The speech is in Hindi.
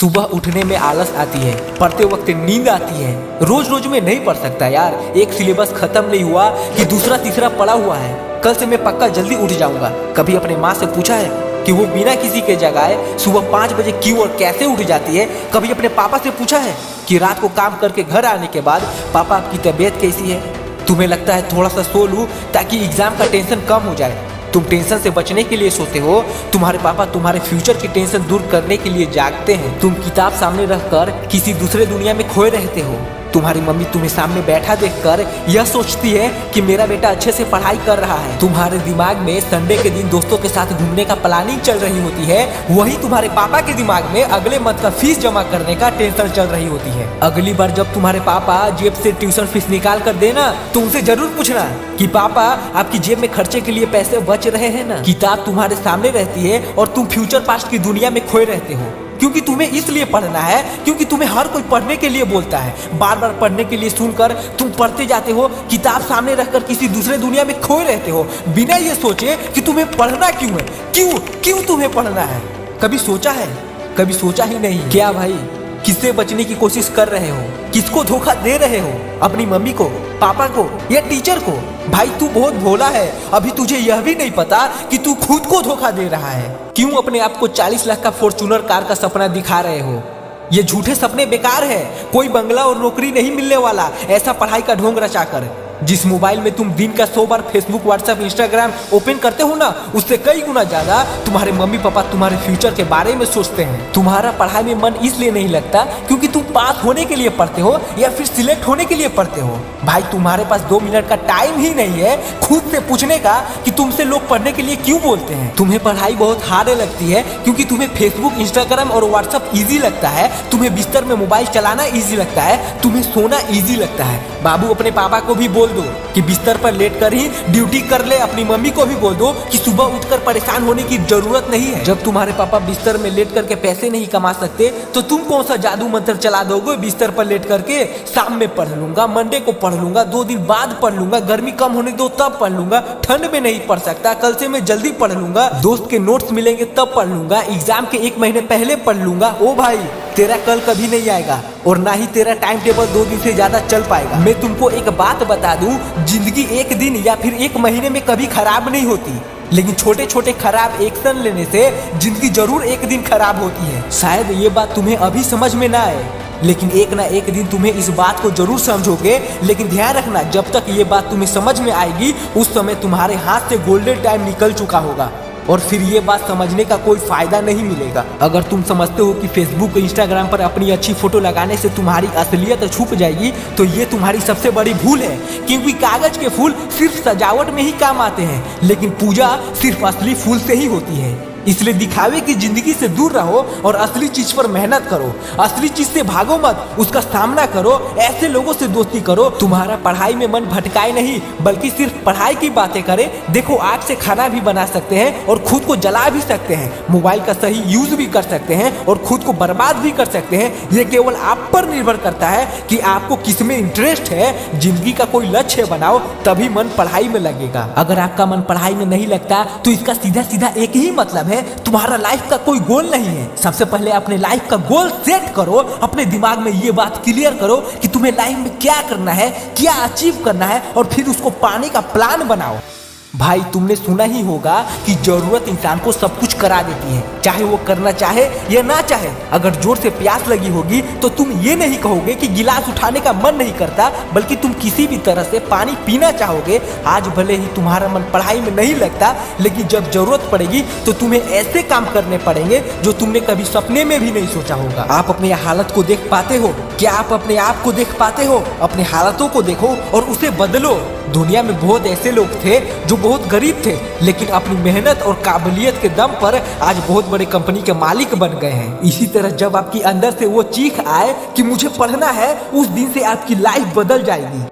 सुबह उठने में आलस आती है, पढ़ते वक्त नींद आती है। रोज रोज में नहीं पढ़ सकता यार, एक सिलेबस खत्म नहीं हुआ कि दूसरा तीसरा पढ़ा हुआ है। कल से मैं पक्का जल्दी उठ जाऊंगा। कभी अपने माँ से पूछा है कि वो बिना किसी के जगाए सुबह 5 बजे क्यों और कैसे उठ जाती है? कभी अपने पापा से पूछा है कि रात को काम करके घर आने के बाद पापा आपकी तबीयत कैसी है? तुम्हें लगता है थोड़ा सा सो लूं ताकि एग्जाम का टेंशन कम हो जाए। तुम टेंशन से बचने के लिए सोते हो, तुम्हारे पापा तुम्हारे फ्यूचर की टेंशन दूर करने के लिए जागते हैं। तुम किताब सामने रखकर किसी दूसरे दुनिया में खोए रहते हो। तुम्हारी मम्मी तुम्हें सामने बैठा देखकर यह सोचती है कि मेरा बेटा अच्छे से पढ़ाई कर रहा है। तुम्हारे दिमाग में संडे के दिन दोस्तों के साथ घूमने का प्लानिंग चल रही होती है, वही तुम्हारे पापा के दिमाग में अगले मंथ का फीस जमा करने का टेंशन चल रही होती है। अगली बार जब तुम्हारे पापा जेब से ट्यूशन फीस निकाल कर देना तो उनसे जरूर पूछना कि पापा आपकी जेब में खर्चे के लिए पैसे बच रहे हैं ना? किताब तुम्हारे सामने रहती है और तुम फ्यूचर पास्ट की दुनिया में खोए रहते हो, क्योंकि तुम्हें इसलिए पढ़ना है क्योंकि तुम्हें हर कोई पढ़ने के लिए बोलता है। बार बार पढ़ने के लिए सुनकर तुम पढ़ते जाते हो, किताब सामने रखकर किसी दूसरे दुनिया में खोए रहते हो, बिना ये सोचे कि तुम्हें पढ़ना क्यों है। क्यों तुम्हें पढ़ना है? कभी सोचा है? कभी सोचा ही नहीं। क्या भाई, किससे बचने की कोशिश कर रहे हो? किसको धोखा दे रहे हो? अपनी मम्मी को, पापा को या टीचर को? भाई तू बहुत भोला है, अभी तुझे यह भी नहीं पता कि तू खुद को धोखा दे रहा है। क्यों अपने आप को 40 लाख का फॉर्च्यूनर कार का सपना दिखा रहे हो? ये झूठे सपने बेकार है। कोई बंगला और नौकरी नहीं मिलने वाला ऐसा पढ़ाई का ढोंग रचाकर। जिस मोबाइल में तुम दिन का 100 बार फेसबुक, व्हाट्सएप, इंस्टाग्राम ओपन करते हो ना, उससे कई गुना ज्यादा तुम्हारे मम्मी पापा तुम्हारे फ्यूचर के बारे में सोचते हैं। तुम्हारा पढ़ाई में मन इसलिए नहीं लगता क्योंकि तुम पास होने के लिए पढ़ते हो या फिर सिलेक्ट होने के लिए पढ़ते हो। भाई तुम्हारे पास 2 मिनट का टाइम ही नहीं है खुद से पूछने का कि तुमसे लोग पढ़ने के लिए क्यों बोलते हैं। तुम्हें पढ़ाई बहुत हार्ड लगती है क्योंकि तुम्हें फेसबुक, इंस्टाग्राम और व्हाट्सएप ईजी लगता है। तुम्हें बिस्तर में मोबाइल चलाना ईजी लगता है, तुम्हें सोना ईजी लगता है। बाबू अपने पापा को भी बोल दो कि बिस्तर पर लेट कर ही ड्यूटी कर ले। अपनी मम्मी को भी बोल दो कि सुबह उठकर परेशान होने की जरूरत नहीं है। जब तुम्हारे पापा बिस्तर में लेट करके पैसे नहीं कमा सकते तो तुम कौन सा जादू मंत्र चला दोगे? बिस्तर पर लेट करके शाम में पढ़ लूंगा, मंडे को पढ़ लूंगा, 2 दिन बाद पढ़ लूंगा, गर्मी कम होने दो तब पढ़ लूंगा, ठंड में नहीं पढ़ सकता, कल से मैं जल्दी पढ़ लूंगा, दोस्त के नोट्स मिलेंगे तब पढ़ लूंगा, एग्जाम के 1 महीने पहले पढ़ लूंगा। ओ भाई, तेरा कल कभी नहीं आएगा और ना ही तेरा टाइम टेबल 2 दिन से ज्यादा चल पाएगा। मैं तुमको एक बात बता दूं, जिंदगी 1 दिन या फिर 1 महीने में कभी खराब नहीं होती, लेकिन छोटे छोटे खराब एक्शन लेने से जिंदगी जरूर 1 दिन खराब होती है। शायद ये बात तुम्हें अभी समझ में ना आए, लेकिन एक ना एक दिन तुम्हें इस बात को जरूर समझोगे। लेकिन ध्यान रखना, जब तक ये बात तुम्हें समझ में आएगी उस समय तुम्हारे हाथ से गोल्डन टाइम निकल चुका होगा और फिर ये बात समझने का कोई फायदा नहीं मिलेगा। अगर तुम समझते हो कि फेसबुक, इंस्टाग्राम पर अपनी अच्छी फोटो लगाने से तुम्हारी असलियत छुप जाएगी तो ये तुम्हारी सबसे बड़ी भूल है, क्योंकि कागज के फूल सिर्फ सजावट में ही काम आते हैं, लेकिन पूजा सिर्फ असली फूल से ही होती है। इसलिए दिखावे की जिंदगी से दूर रहो और असली चीज पर मेहनत करो। असली चीज से भागो मत, उसका सामना करो। ऐसे लोगों से दोस्ती करो तुम्हारा पढ़ाई में मन भटकाए नहीं, बल्कि सिर्फ पढ़ाई की बातें करे। देखो, आग से खाना भी बना सकते हैं और खुद को जला भी सकते हैं, मोबाइल का सही यूज भी कर सकते हैं और खुद को बर्बाद भी कर सकते हैं। ये केवल आप पर निर्भर करता है कि आपको किस में इंटरेस्ट है। जिंदगी का कोई लक्ष्य बनाओ, तभी मन पढ़ाई में लगेगा। अगर आपका मन पढ़ाई में नहीं लगता तो इसका सीधा सीधा एक ही मतलब है, तुम्हारा लाइफ का कोई गोल नहीं है। सबसे पहले अपने लाइफ का गोल सेट करो, अपने दिमाग में ये बात क्लियर करो कि तुम्हें लाइफ में क्या करना है, क्या अचीव करना है, और फिर उसको पाने का प्लान बनाओ। भाई तुमने सुना ही होगा कि जरूरत इंसान को सब कुछ करा देती है, चाहे वो करना चाहे या ना चाहे। अगर जोर से प्यास लगी होगी तो तुम ये नहीं कहोगे कि गिलास उठाने का मन नहीं करता, बल्कि तुम किसी भी तरह से पानी पीना चाहोगे। आज भले ही तुम्हारा मन पढ़ाई में नहीं लगता, लेकिन जब जरूरत पड़ेगी तो तुम्हें ऐसे काम करने पड़ेंगे जो तुमने कभी सपने में भी नहीं सोचा होगा। आप अपनी हालत को देख पाते हो? क्या आप अपने आप को देख पाते हो? अपने हालतों को देखो और उसे बदलो। दुनिया में बहुत ऐसे लोग थे जो बहुत गरीब थे, लेकिन अपनी मेहनत और काबिलियत के दम पर आज बहुत बड़े कंपनी के मालिक बन गए हैं। इसी तरह जब आपकी अंदर से वो चीख आए कि मुझे पढ़ना है, उस दिन से आपकी लाइफ बदल जाएगी।